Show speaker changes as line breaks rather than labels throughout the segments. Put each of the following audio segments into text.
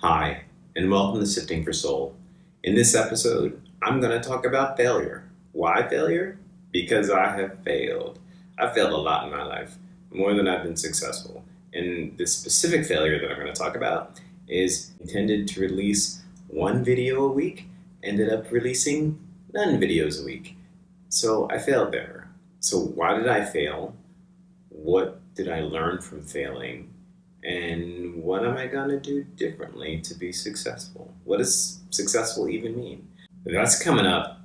Hi, and welcome to Sifting for Soul. In this episode, I'm going to talk about failure. Why failure? Because I have failed. I've failed a lot in my life, more than I've been successful. And this specific failure that I'm going to talk about is intended to release one video a week, ended up releasing none videos a week. So I failed there. So why did I fail? What did I learn from failing? And what am I going to do differently to be successful? What does successful even mean? That's coming up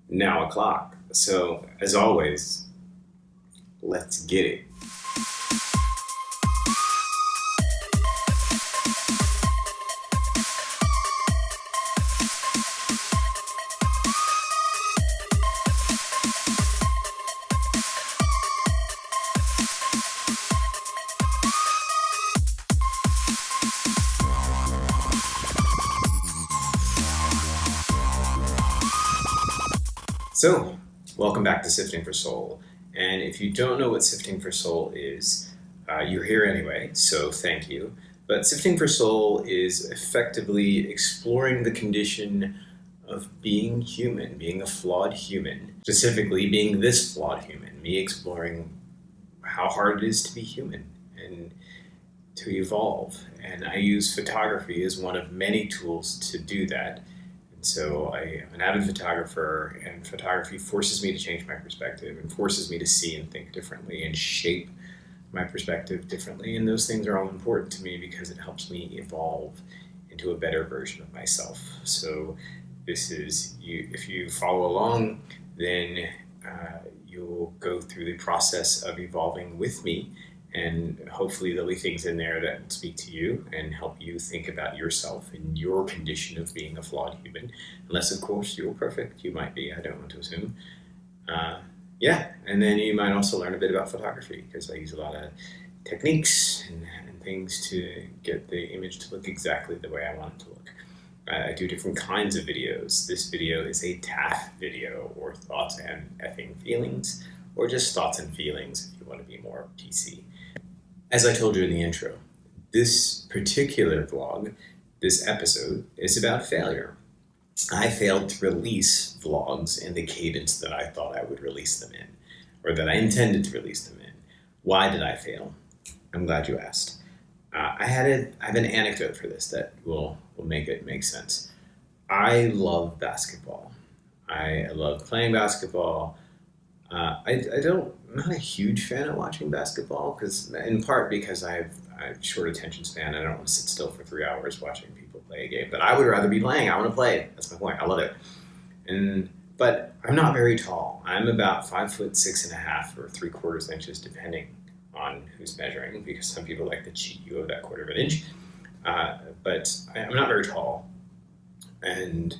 now o'clock. So, as always, let's get it. So, welcome back to Sifting for Soul. And if you don't know what Sifting for Soul is, you're here anyway, so thank you. But Sifting for Soul is effectively exploring the condition of being human, being a flawed human. Specifically, being this flawed human, me exploring how hard it is to be human and to evolve. And I use photography as one of many tools to do that. So I am an avid photographer, and photography forces me to change my perspective and forces me to see and think differently and shape my perspective differently. And those things are all important to me because it helps me evolve into a better version of myself. So this is, if you follow along, then you'll go through the process of evolving with me. And hopefully there'll be things in there that speak to you and help you think about yourself and your condition of being a flawed human. Unless, of course, you're perfect. You might be. I don't want to assume. And then you might also learn a bit about photography because I use a lot of techniques and things to get the image to look exactly the way I want it to look. I do different kinds of videos. This video is a TAFF video, or thoughts and effing feelings, or just thoughts and feelings if you want to be more PC. As I told you in the intro, this particular vlog, this episode, is about failure. I failed to release vlogs in the cadence that I thought I would release them in, or that I intended to release them in. Why did I fail? I'm glad you asked. I have an anecdote for this that will make it make sense. I love basketball. I love playing basketball. I'm not a huge fan of watching basketball, in part because I have a short attention span. I don't want to sit still for 3 hours watching people play a game. But I would rather be playing. I want to play. That's my point. I love it. But I'm not very tall. I'm about 5'6.5" or 3/4 inches, depending on who's measuring, because some people like to cheat you of that 1/4 inch. But I'm not very tall, and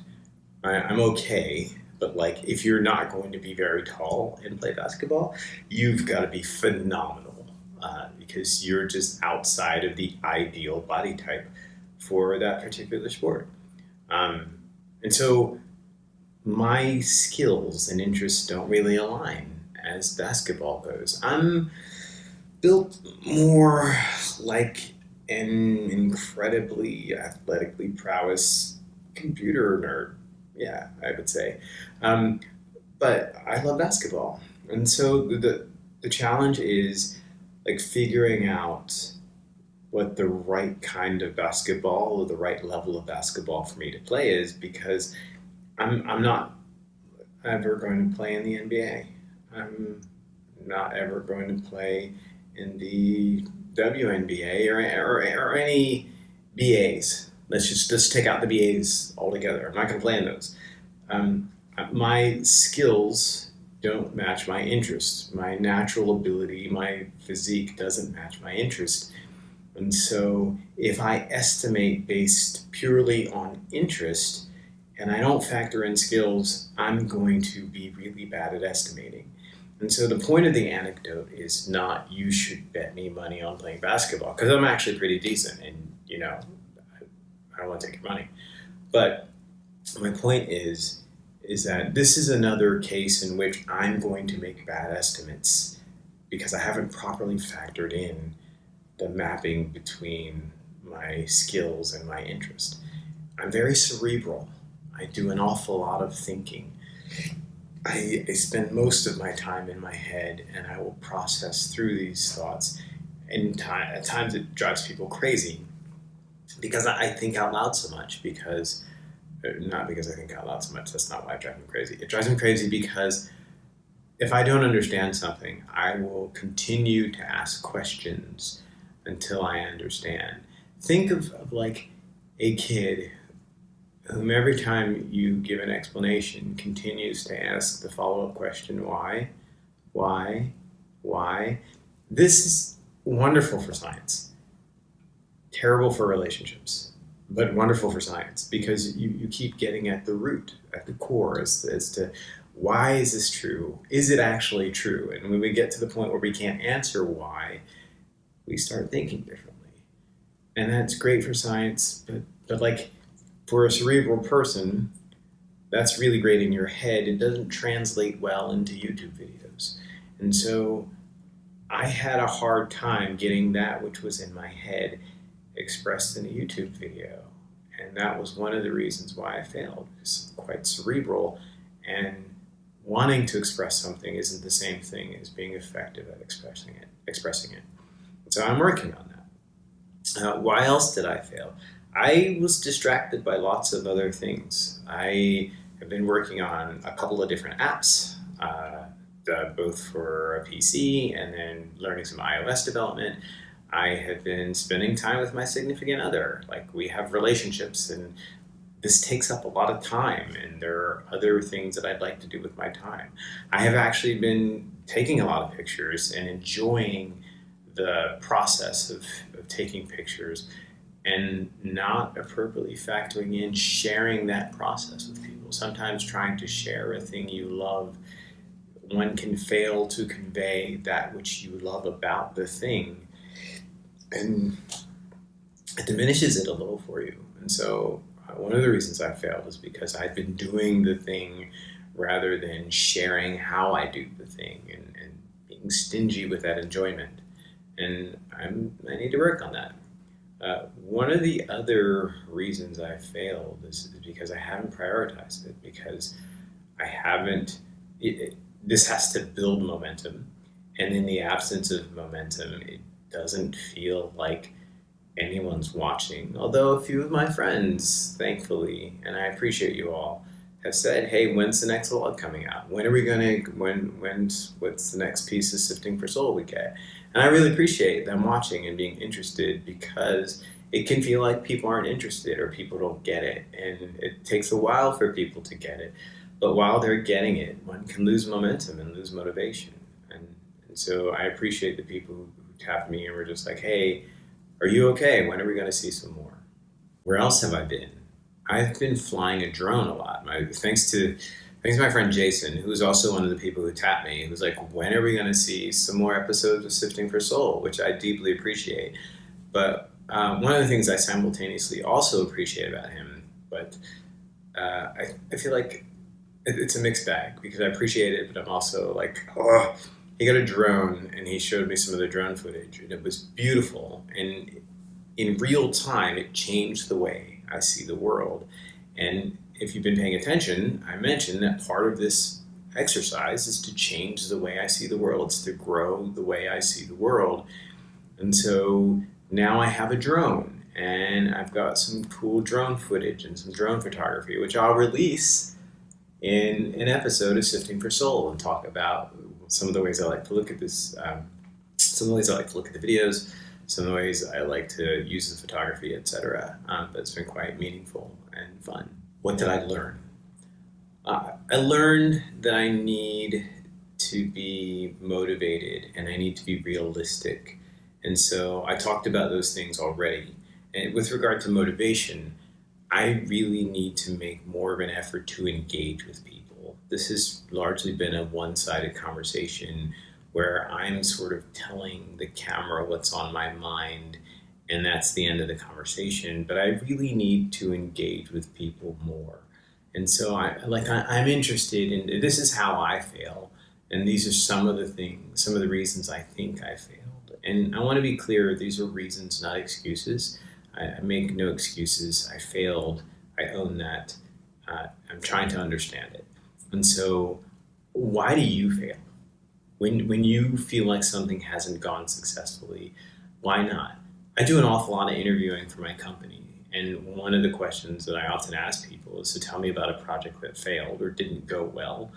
I'm okay. But if you're not going to be very tall and play basketball, you've got to be phenomenal because you're just outside of the ideal body type for that particular sport. And so my skills and interests don't really align as basketball goes. I'm built more like an incredibly athletically prowess computer nerd. Yeah, I would say. But I love basketball. And so the challenge is figuring out what the right kind of basketball or the right level of basketball for me to play is, because I'm not ever going to play in the NBA. I'm not ever going to play in the WNBA or any BAs. Let's take out the BAs altogether. I'm not going to play in those. My skills don't match my interests. My natural ability, my physique doesn't match my interest. And so if I estimate based purely on interest and I don't factor in skills, I'm going to be really bad at estimating. And so the point of the anecdote is not you should bet me money on playing basketball, because I'm actually pretty decent and, I don't want to take your money. But my point is that this is another case in which I'm going to make bad estimates because I haven't properly factored in the mapping between my skills and my interest. I'm very cerebral. I do an awful lot of thinking. I spend most of my time in my head, and I will process through these thoughts. And at times it drives people crazy because I think out loud so much. Not because I think out loud so much, that's not why it drives me crazy. It drives me crazy because if I don't understand something, I will continue to ask questions until I understand. Think of like a kid whom every time you give an explanation continues to ask the follow-up question, why? This is wonderful for science, terrible for relationships, but wonderful for science because you keep getting at the root, at the core as to why is this true? Is it actually true? And when we get to the point where we can't answer why, we start thinking differently. And that's great for science, but like for a cerebral person, that's really great in your head. It doesn't translate well into YouTube videos. And so I had a hard time getting that which was in my head expressed in a YouTube video. And that was one of the reasons why I failed. It's quite cerebral, and wanting to express something isn't the same thing as being effective at expressing it. So I'm working on that. Why else did I fail? I was distracted by lots of other things. I have been working on a couple of different apps, both for a PC and then learning some iOS development. I have been spending time with my significant other. Like, we have relationships, and this takes up a lot of time, and there are other things that I'd like to do with my time. I have actually been taking a lot of pictures and enjoying the process of taking pictures and not appropriately factoring in sharing that process with people. Sometimes trying to share a thing you love, one can fail to convey that which you love about the thing, and it diminishes it a little for you. And so one of the reasons I failed is because I've been doing the thing rather than sharing how I do the thing, and being stingy with that enjoyment. And I need to work on that. One of the other reasons I failed is because I haven't prioritized it, because I haven't, this has to build momentum, and in the absence of momentum, it doesn't feel like anyone's watching. Although a few of my friends, thankfully, and I appreciate you all, have said, hey, when's the next vlog coming out? When are we gonna, what's the next piece of Sifting for Soul we get? And I really appreciate them watching and being interested, because it can feel like people aren't interested or people don't get it. And it takes a while for people to get it. But while they're getting it, one can lose momentum and lose motivation. And so I appreciate the people who tapped me and were just like, hey, are you okay? When are we going to see some more? Where else have I been? I've been flying a drone a lot. Thanks to my friend Jason, who was also one of the people who tapped me. He was like, when are we going to see some more episodes of Sifting for Soul? Which I deeply appreciate. But one of the things I simultaneously also appreciate about him, but I feel like it's a mixed bag, because I appreciate it, but I'm also like, oh, he got a drone and he showed me some of the drone footage, and it was beautiful. And in real time, it changed the way I see the world. And if you've been paying attention, I mentioned that part of this exercise is to change the way I see the world. It's to grow the way I see the world. And so now I have a drone, and I've got some cool drone footage and some drone photography, which I'll release in an episode of Sifting for Soul and talk about some of the ways I like to look at this, some of the ways I like to look at the videos, some of the ways I like to use the photography, etc. But it's been quite meaningful and fun. What did I learn? I learned that I need to be motivated and I need to be realistic. And so I talked about those things already. And with regard to motivation, I really need to make more of an effort to engage with people. This has largely been a one-sided conversation where I'm sort of telling the camera what's on my mind, and that's the end of the conversation. But I really need to engage with people more. And so I'm interested in, this is how I fail, and these are some of the reasons I think I failed. And I want to be clear, these are reasons, not excuses. I make no excuses. I failed. I own that. I'm trying to understand it. And so, why do you fail? When you feel like something hasn't gone successfully, why not? I do an awful lot of interviewing for my company, and one of the questions that I often ask people is to tell me about a project that failed or didn't go well,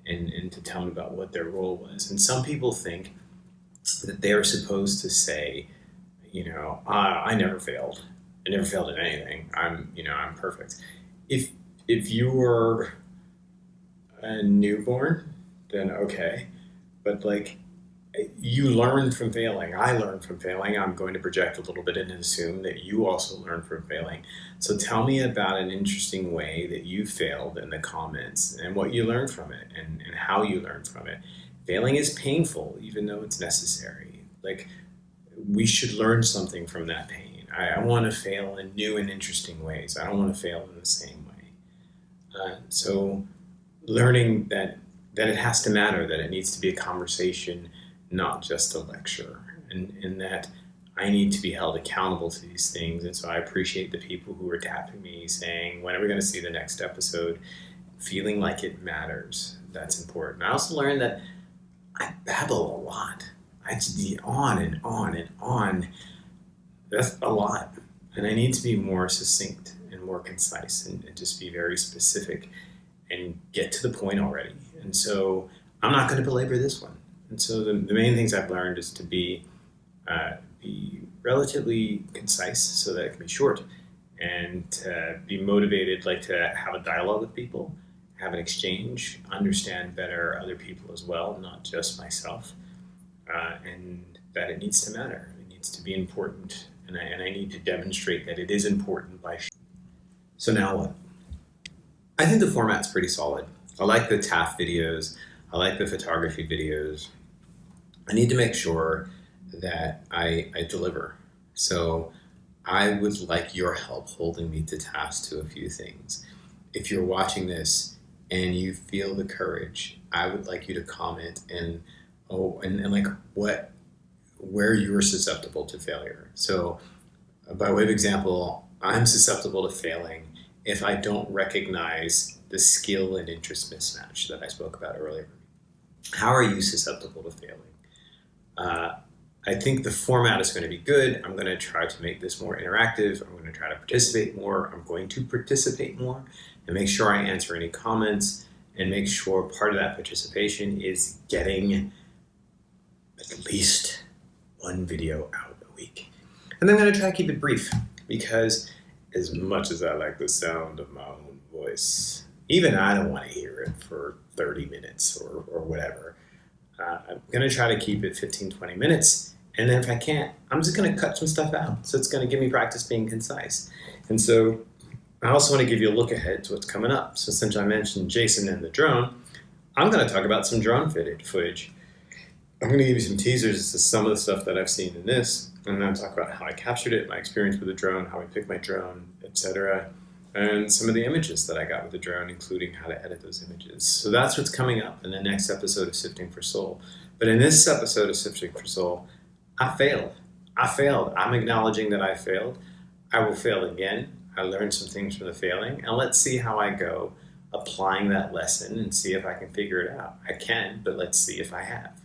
and to tell me about what their role was. And some people think that they're supposed to say, I never failed. I never failed at anything. I'm perfect. If you're a newborn, then okay. But you learn from failing. I learned from failing. I'm going to project a little bit and assume that you also learn from failing. So tell me about an interesting way that you failed in the comments and what you learned from it and how you learned from it. Failing is painful, even though it's necessary. We should learn something from that pain. I want to fail in new and interesting ways. I don't want to fail in the same way. So learning that it has to matter, that it needs to be a conversation, not just a lecture, and that I need to be held accountable to these things. And so I appreciate the people who are tapping me saying, when are we going to see the next episode? Feeling like it matters. That's important. I also learned that I babble a lot. I just be on and on and on. That's a lot. And I need to be more succinct and more concise and just be very specific and get to the point already. And so I'm not going to belabor this one. And so the main things I've learned is to be relatively concise so that it can be short, and to be motivated, to have a dialogue with people, have an exchange, understand better other people as well, not just myself, and that it needs to matter. It needs to be important, and I need to demonstrate that it is important by. So now what? I think the format's pretty solid. I like the TAFF videos. I like the photography videos. I need to make sure that I deliver. So I would like your help holding me to task to a few things. If you're watching this and you feel the courage, I would like you to comment where you're susceptible to failure. So by way of example, I'm susceptible to failing if I don't recognize the skill and interest mismatch that I spoke about earlier. How are you susceptible to failing? I think the format is going to be good. I'm going to try to make this more interactive. I'm going to try to participate more. I'm going to participate more and make sure I answer any comments, and make sure part of that participation is getting at least one video out a week. And then I'm going to try to keep it brief, because as much as I like the sound of my own voice, even I don't want to hear it for 30 minutes or whatever. I'm going to try to keep it 15, 20 minutes. And then if I can't, I'm just going to cut some stuff out. So it's going to give me practice being concise. And so I also want to give you a look ahead to what's coming up. So since I mentioned Jason and the drone, I'm going to talk about some drone footage. I'm going to give you some teasers as to some of the stuff that I've seen in this. I'm going to talk about how I captured it, my experience with the drone, how I picked my drone, etc. And some of the images that I got with the drone, including how to edit those images. So that's what's coming up in the next episode of Sifting for Soul. But in this episode of Sifting for Soul, I failed. I'm acknowledging that I failed. I will fail again. I learned some things from the failing, and let's see how I go applying that lesson and see if I can figure it out. I can, but let's see if I have.